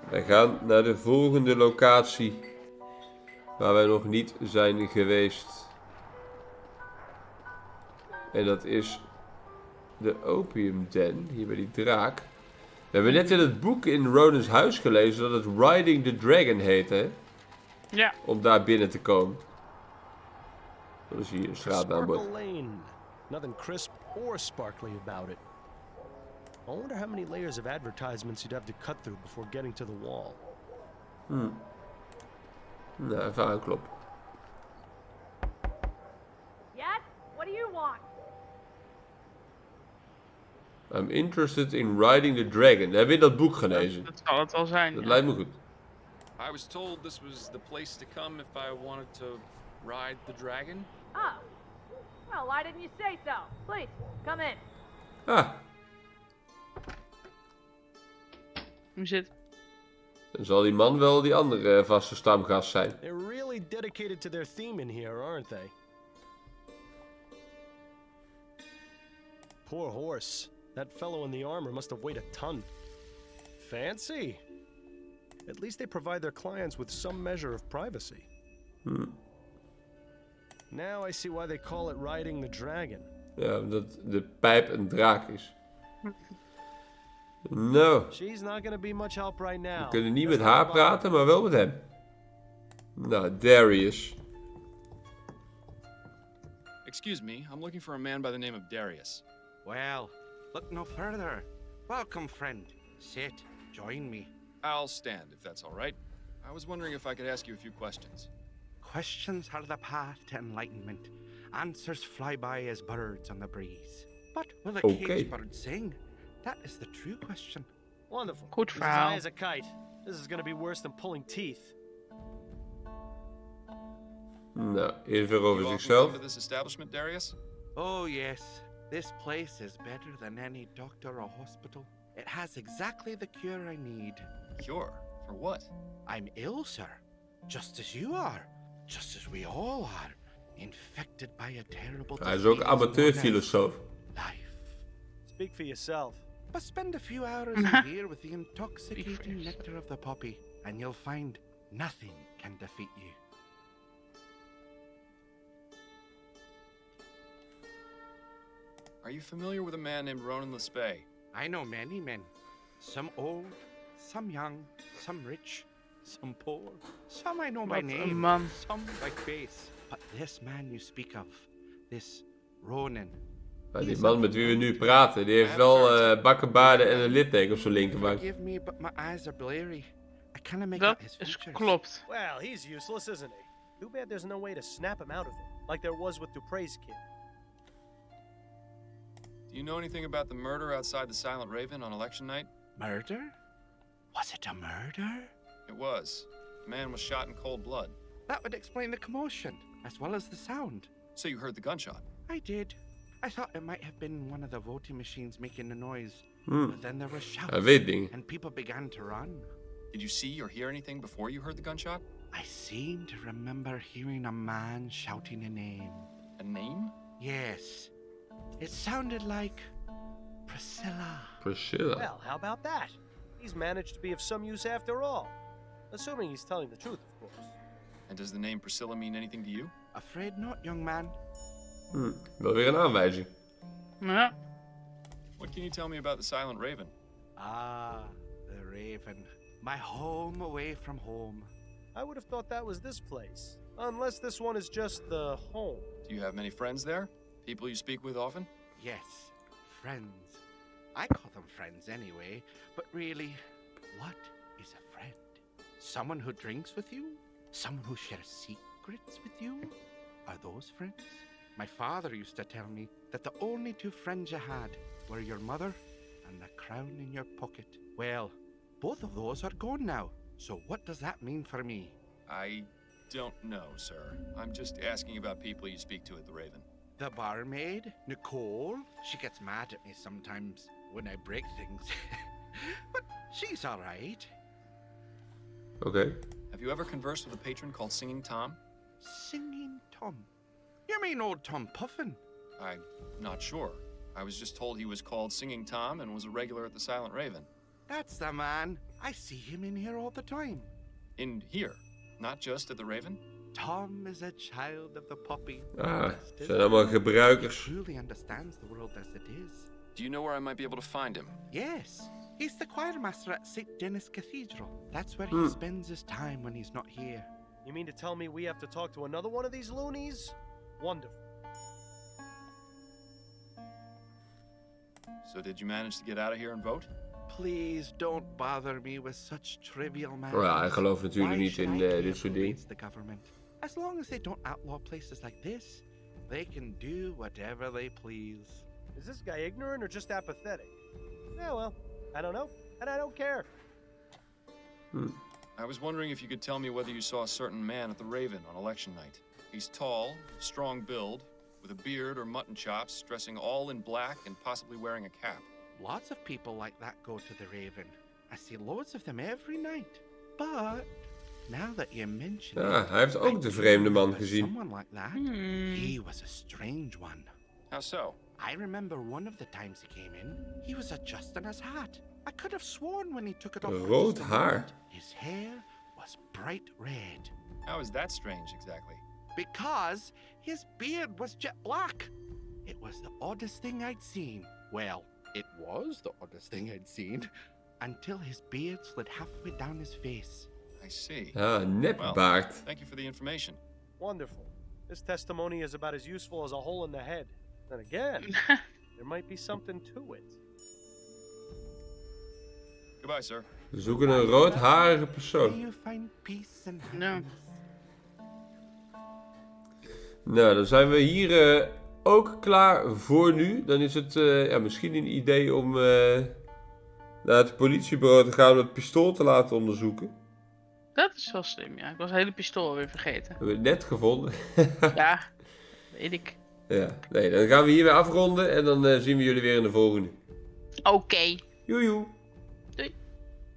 Wij gaan naar de volgende locatie. Waar wij nog niet zijn geweest. En dat is de Opium Den. Hier bij die draak. We hebben net in het boek in Ronan's huis gelezen dat het Riding the Dragon heet, hè? Ja. Om daar binnen te komen. Dat is hier een straatnaambord. Sparkle Lane. Nothing crisp or sparkly about it. I wonder how many layers of advertisements you'd have to cut through before getting to the wall. Nou, even aankloppen. Yes? What do you want? I'm interested in riding the dragon. Heb je dat boek gelezen? Dat zal het wel zijn. Dat Ja. lijkt me goed. I was told this was the place to come if I wanted to ride the dragon. Oh. Well, why didn't you say so? Please, come in. Ah, Hoe zit? dan zal die man wel die andere vaste stamgast zijn. They're really dedicated to their theme in here, aren't they? Poor horse. That fellow in the armor must have weighed a ton. Fancy. At least they provide their clients with some measure of privacy. Now I see why they call it riding the dragon. Ja, omdat de pijp een draak is. Nou, She's not gonna be much help right now. we kunnen niet met haar praten, maar wel met hem. Nou, Darius. Excuse me, I'm looking for a man by the name of Darius. Well, look no further. Welcome, friend. Sit, join me. I'll stand, if that's all right. I was wondering if I could ask you a few questions. Questions are the path to enlightenment. Answers fly by as birds on the breeze. But will a caged bird sing? That is the true question. Wonderful. Goed He's as verhaal. high as a kite. This is gonna be worse than pulling teeth. Nou, eerst weer over You often zichzelf. come to this establishment, Darius? Oh, yes. This place is better than any doctor or hospital. It has exactly the cure I need. Cure? For what? I'm ill, sir. Just as you are. Just as we all are. Infected by a terrible Hij is ook disease known as amateurfilosoof. life. Speak for yourself. But spend a few hours in here with the intoxicating nectar of the poppy, and you'll find nothing can defeat you. Are you familiar with a man named Ronan Le Spay? I know many men. Some old, some young, some rich, some poor. Some I know by Wat een name, man. some by face. But this man you speak of, this Ronan, Nou, die man met wie we nu praten, die heeft wel bakkenbaarden en een litteken op zijn linkerbank. forgive me, but my eyes are blurry. I cannot make Dat out his is features. klopt. Well, he's useless, isn't he? Too bad there's no way to snap him out of it, like there was with Dupre's kid. Do you know anything about the murder outside the Silent Raven on election night? Murder? Was it a murder? It was. A man was shot in cold blood. That would explain the commotion, as well as the sound. So you heard the gunshot? I did. I thought it might have been one of the voting machines making the noise. But then there were shouts, Hij weet dingen. and people began to run. Did you see or hear anything before you heard the gunshot? I seem to remember hearing a man shouting a name. A name? Yes. It sounded like Priscilla. Priscilla. Well, how about that? He's managed to be of some use after all. Assuming he's telling the truth, of course. And does the name Priscilla mean anything to you? Afraid not, young man. Wel weer een aanwijzing. Ja. What can you tell me about the Silent Raven? Ah, the Raven. My home away from home. I would have thought that was this place. Unless this one is just the home. Do you have many friends there? People you speak with often? Yes, friends. I call them friends anyway, but really, what is a friend? Someone who drinks with you? Someone who shares secrets with you? Are those friends? My father used to tell me that the only two friends you had were your mother and the crown in your pocket. Well, both of those are gone now, so what does that mean for me? I don't know, sir. I'm just asking about people you speak to at the Raven. The barmaid, Nicole, she gets mad at me sometimes when I break things. But she's all right. Oké. Have you ever conversed with a patron called Singing Tom? Singing Tom? You mean old Tom Puffin? I'm not sure. I was just told he was called Singing Tom and was a regular at the Silent Raven. That's the man. I see him in here all the time. In here, not just at the Raven? Tom is a child of the poppy. Ah, zijn allemaal He gebruikers. truly understands the world as it is. Do you know where I might be able to find him? Yes, he's the choir master at St. Denis Cathedral. That's where he spends his time when he's not here. You mean to tell me we have to talk to another one of these loonies? Wonderful. So did you manage to get out of here and vote? Please don't bother me with such trivial matters. Ja, hij gelooft natuurlijk Why niet should in I care dit soort who dingen. leads the government? As long as they don't outlaw places like this, they can do whatever they please. Is this guy ignorant or just apathetic? Yeah, well, I don't know, and I don't care. I was wondering if you could tell me whether you saw a certain man at the Raven on election night. He's tall, strong build, with a beard or mutton chops, dressing all in black and possibly wearing a cap. Lots of people like that go to the Raven. I see loads of them every night. But now that you mention Ja, it, hij heeft I ook de do vreemde man remember gezien. someone like that. He was a strange one. How so? I remember one of the times he came in, he was adjusting his hat. I could have sworn when he took it off for Rood just a haar. moment, his hair was bright red. How is that strange exactly? Because his beard was jet black. It was the oddest thing I'd seen. Well, it was the oddest thing I'd seen. Until his beard slid halfway down his face. I see. Ah, nepbaard. Thank you for the information. Wonderful. This testimony is about as useful as a hole in the head. Then again, there might be something to it. Goodbye, sir. We zoeken een roodharige May persoon. you find peace and No. happiness. Nou, dan zijn we hier ook klaar voor nu. Dan is het ja, misschien een idee om naar het politiebureau te gaan om het pistool te laten onderzoeken. Dat is wel slim, ja. Ik was het hele pistool weer vergeten. We hebben het net gevonden. Ja, weet ik. Ja, nee, dan gaan we hiermee afronden en dan zien we jullie weer in de volgende. Oké. Joejoe.